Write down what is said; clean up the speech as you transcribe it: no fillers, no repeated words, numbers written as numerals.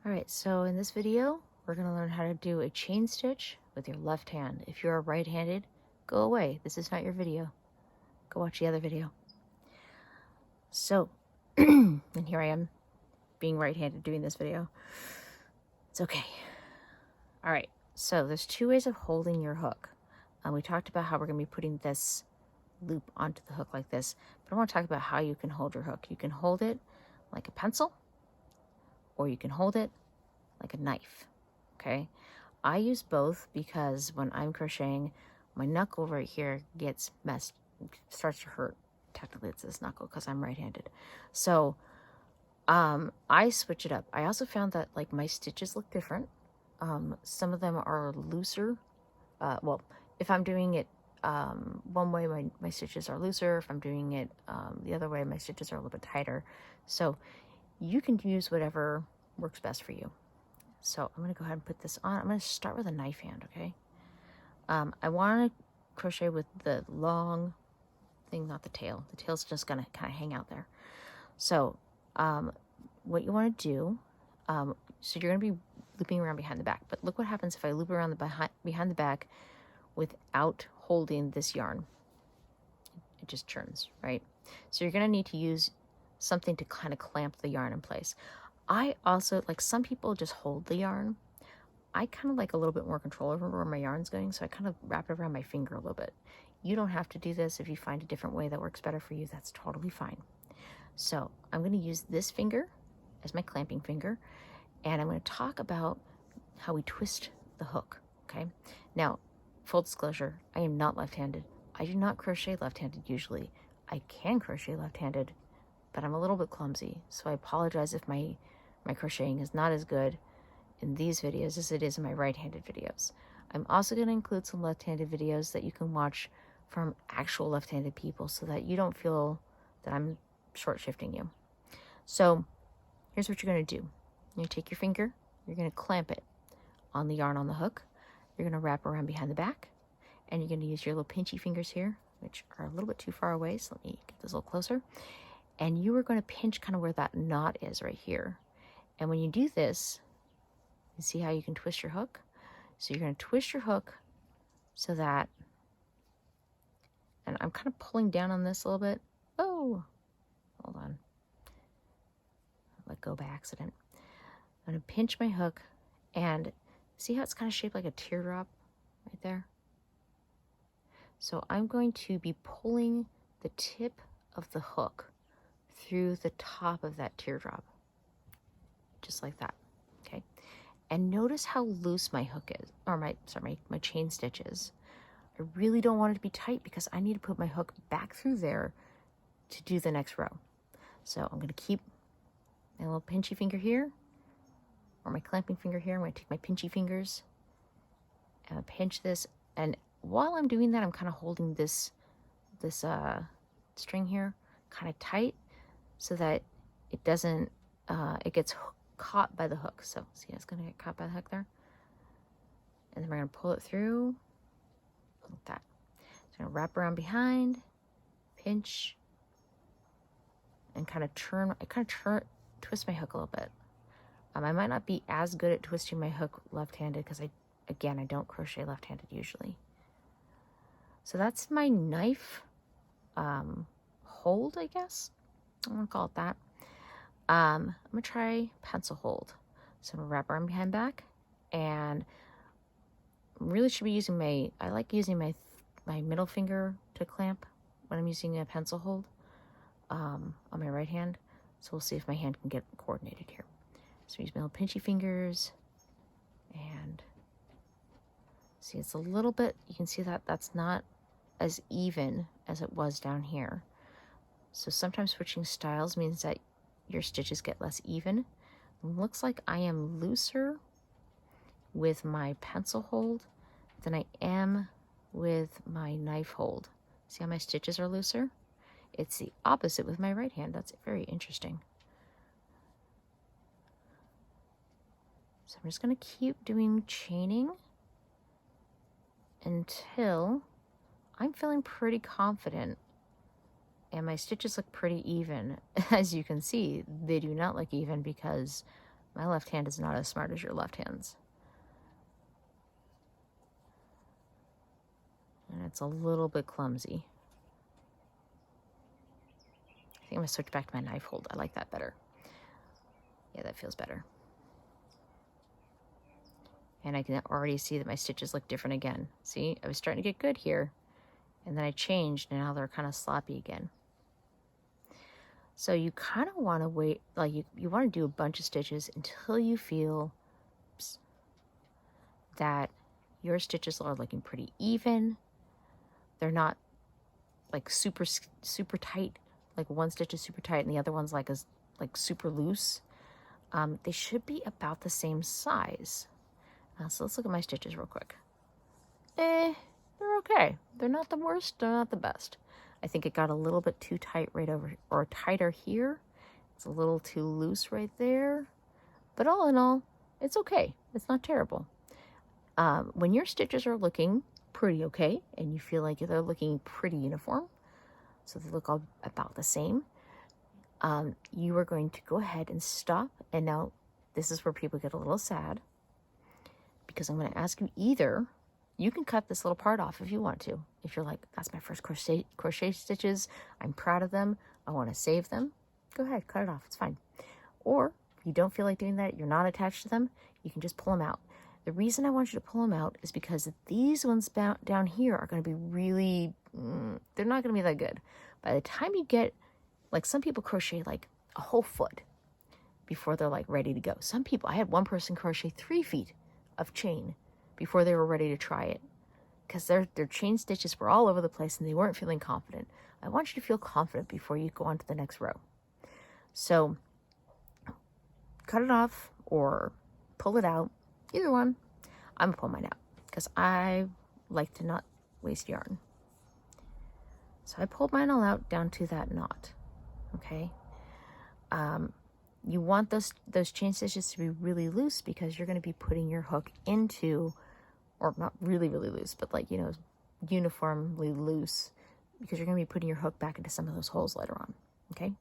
Alright, so in this video, we're going to learn how to do a chain stitch with your left hand. If you're right-handed, go away. This is not your video. Go watch the other video. So, and here I am being right-handed doing this video. It's okay. Alright, so there's two ways of holding your hook. We talked about how we're going to be putting this loop onto the hook like this, but I want to talk about how you can hold your hook. You can hold it like a pencil, or you can hold it like a knife. Okay, I use both because when I'm crocheting, my knuckle right here gets messed, starts to hurt. Technically it's this knuckle because I'm right-handed. So I switch it up. I also found that like my stitches look different. Some of them are looser. Well, if I'm doing it one way, my stitches are looser. If I'm doing it the other way, my stitches are a little bit tighter. So you can use whatever works best for you. So I'm going to go ahead and put this on. I'm going to start with a knife hand, okay? I want to crochet with the long thing, not the tail. The tail's just going to kind of hang out there. So what you want to do, so you're going to be looping around behind the back. But look what happens if I loop around behind the back without holding this yarn. It just turns, right? So you're going to need to use something to kind of clamp the yarn in place. I also, like, some people just hold the yarn. I kind of like a little bit more control over where my yarn's going, so I kind of wrap it around my finger a little bit. You don't have to do this. If you find a different way that works better for you, that's totally fine. So I'm going to use this finger as my clamping finger, and I'm going to talk about how we twist the hook, okay? Now, full disclosure, I am not left-handed. I do not crochet left-handed usually. I can crochet left-handed, but I'm a little bit clumsy, so I apologize if my crocheting is not as good in these videos as it is in my right-handed videos. I'm also going to include some left-handed videos that you can watch from actual left-handed people so that you don't feel that I'm short-shifting you. So here's what you're going to do. You're going to take your finger, you're going to clamp it on the yarn on the hook, you're going to wrap around behind the back, and you're going to use your little pinchy fingers here, which are a little bit too far away, so let me get this a little closer. And you are going to pinch kind of where that knot is right here. And when you do this, you see how you can twist your hook? So you're going to twist your hook so that, and I'm kind of pulling down on this a little bit. Oh, hold on. Let go by accident. I'm going to pinch my hook and see how it's kind of shaped like a teardrop right there? So I'm going to be pulling the tip of the hook through the top of that teardrop, just like that, okay? And notice how loose my hook is, or my chain stitch is. I really don't want it to be tight because I need to put my hook back through there to do the next row. So I'm going to keep my little pinchy finger here, or my clamping finger here. I'm going to take my pinchy fingers and pinch this. And while I'm doing that, I'm kind of holding this string here kind of tight so that it doesn't, it gets caught by the hook. So see, it's going to get caught by the hook there. And then we're going to pull it through like that. So I'm going to wrap around behind, pinch, and kind of turn, twist my hook a little bit. I might not be as good at twisting my hook left-handed because I don't crochet left-handed usually. So that's my knife hold, I guess. I'm going to call it that. I'm going to try pencil hold. So I'm going to wrap around behind back, and really should be using I like using my middle finger to clamp when I'm using a pencil hold on my right hand. So we'll see if my hand can get coordinated here. So use my little pinchy fingers, and see, it's a little bit, you can see that that's not as even as it was down here. So sometimes switching styles means that your stitches get less even. It looks like I am looser with my pencil hold than I am with my knife hold. See how my stitches are looser? It's the opposite with my right hand. That's very interesting. So I'm just going to keep doing chaining until I'm feeling pretty confident and my stitches look pretty even. As you can see, they do not look even because My left hand is not as smart as your left hands. And it's a little bit clumsy. I think I'm gonna switch back to my knife hold. I like that better. Yeah, that feels better. And I can already see that my stitches look different again. See, I was starting to get good here, and then I changed, and now they're kind of sloppy again. So you kind of want to wait, like you want to do a bunch of stitches until you feel that your stitches are looking pretty even. They're not like super tight, like one stitch is super tight and the other one's like super loose. They should be about the same size. So let's look at my stitches real quick. They're okay. They're not the worst, they're not the best. I think it got a little bit too tight right over, or tighter here. It's a little too loose right there. But all in all, it's okay. It's not terrible. When your stitches are looking pretty okay, and you feel like they're looking pretty uniform, so they look all about the same, you are going to go ahead and stop. And now this is where people get a little sad, because I'm going to ask you either, you can cut this little part off if you want to. If you're like, that's my first crochet stitches, I'm proud of them, I want to save them, go ahead, cut it off, it's fine. Or if you don't feel like doing that, you're not attached to them, you can just pull them out. The reason I want you to pull them out is because these ones down here are going to be really, they're not going to be that good. By the time you get, like some people crochet like a whole foot before they're like ready to go. Some people, I had one person crochet 3 feet of chain before they were ready to try it, because their chain stitches were all over the place and they weren't feeling confident. I want you to feel confident before you go on to the next row. So cut it off or pull it out, either one. I'm gonna pull mine out because I like to not waste yarn. So I pulled mine all out down to that knot. Okay. You want those chain stitches to be really loose because you're going to be putting your hook into, or not really loose, but like, uniformly loose, because you're going to be putting your hook back into some of those holes later on. Okay.